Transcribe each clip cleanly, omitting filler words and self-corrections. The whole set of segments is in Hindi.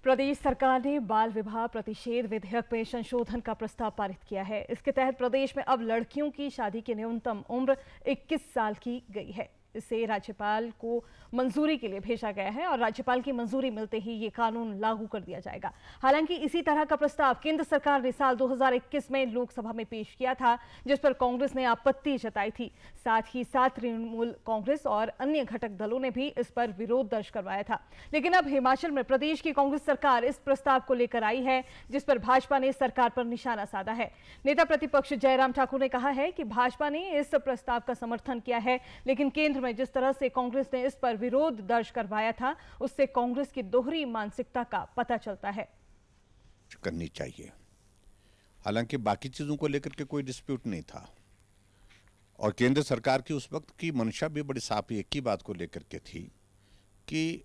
प्रदेश सरकार ने बाल विवाह प्रतिषेध विधेयक में संशोधन का प्रस्ताव पारित किया है। इसके तहत प्रदेश में अब लड़कियों की शादी की न्यूनतम उम्र 21 साल की गई है। इसे राज्यपाल को मंजूरी के लिए भेजा गया है और राज्यपाल की मंजूरी मिलते ही ये कानून लागू कर दिया जाएगा। हालांकि इसी तरह का प्रस्ताव केंद्र सरकार ने साल 2021 में लोकसभा में पेश किया था, जिस पर कांग्रेस ने आपत्ति जताई थी। साथ ही साथ तृणमूल कांग्रेस और अन्य घटक दलों ने भी इस पर विरोध दर्ज करवाया था। लेकिन अब हिमाचल में प्रदेश की कांग्रेस सरकार इस प्रस्ताव को लेकर आई है, जिस पर भाजपा ने सरकार पर निशाना साधा है। नेता प्रतिपक्ष जयराम ठाकुर ने कहा है कि भाजपा ने इस प्रस्ताव का समर्थन किया है, लेकिन केंद्र में जिस तरह से कांग्रेस ने इस पर विरोध दर्ज करवाया था, उससे कांग्रेस की दोहरी मानसिकता का पता चलता है। करनी चाहिए। हालांकि बाकी चीजों को लेकर के कोई डिस्प्यूट नहीं था और केंद्र सरकार की उस वक्त की मंशा भी बड़ी साफ एक ही बात को लेकर के थी कि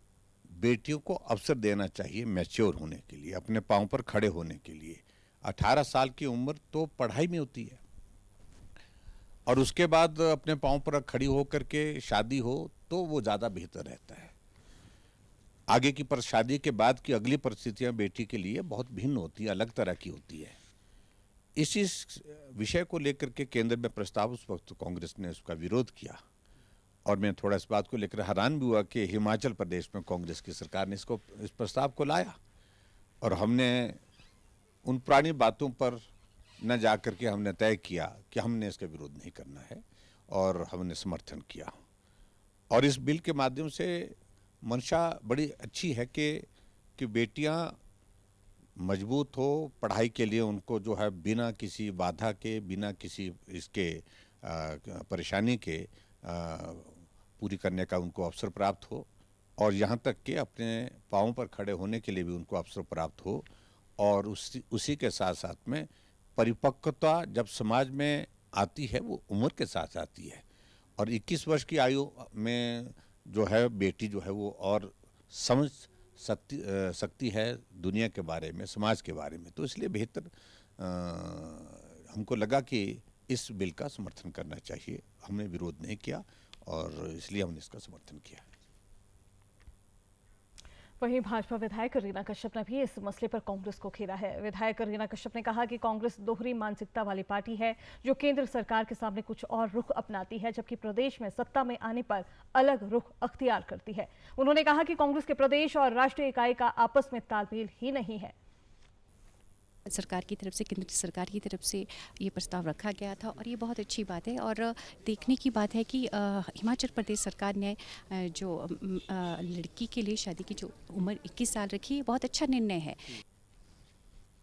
बेटियों को अवसर देना चाहिए मैच्योर होने के लिए, अपने पांव पर खड़े होने के लिए। 18 साल की उम्र तो पढ़ाई में होती है और उसके बाद अपने पांव पर खड़ी होकर के शादी हो तो वो ज़्यादा बेहतर रहता है। आगे की पर शादी के बाद की अगली परिस्थितियां बेटी के लिए बहुत भिन्न होती है, अलग तरह की होती है। इसी विषय को लेकर के केंद्र में प्रस्ताव उस वक्त कांग्रेस ने उसका विरोध किया और मैं थोड़ा इस बात को लेकर हैरान भी हुआ कि हिमाचल प्रदेश में कांग्रेस की सरकार ने इस प्रस्ताव को लाया और हमने उन पुरानी बातों पर न जाकर के हमने तय किया कि हमने इसका विरोध नहीं करना है और हमने समर्थन किया। और इस बिल के माध्यम से मंशा बड़ी अच्छी है कि बेटियां मजबूत हो, पढ़ाई के लिए उनको जो है बिना किसी बाधा के, बिना किसी इसके परेशानी के पूरी करने का उनको अवसर प्राप्त हो और यहाँ तक कि अपने पाँव पर खड़े होने के लिए भी उनको अवसर प्राप्त हो। और उसी के साथ साथ में परिपक्वता जब समाज में आती है वो उम्र के साथ आती है और 21 वर्ष की आयु में जो है बेटी जो है वो और समझ सकती है दुनिया के बारे में, समाज के बारे में। तो इसलिए बेहतर हमको लगा कि इस बिल का समर्थन करना चाहिए। हमने विरोध नहीं किया और इसलिए हमने इसका समर्थन किया। वहीं भाजपा विधायक रीना कश्यप ने भी इस मसले पर कांग्रेस को घेरा है। विधायक रीना कश्यप ने कहा कि कांग्रेस दोहरी मानसिकता वाली पार्टी है जो केंद्र सरकार के सामने कुछ और रुख अपनाती है, जबकि प्रदेश में सत्ता में आने पर अलग रुख अख्तियार करती है। उन्होंने कहा कि कांग्रेस के प्रदेश और राष्ट्रीय इकाई का आपस में तालमेल ही नहीं है। सरकार की तरफ से, केंद्र सरकार की तरफ से ये प्रस्ताव रखा गया था और ये बहुत अच्छी बात है। और देखने की बात है कि हिमाचल प्रदेश सरकार ने जो लड़की के लिए शादी की जो उम्र 21 साल रखी है, बहुत अच्छा निर्णय है।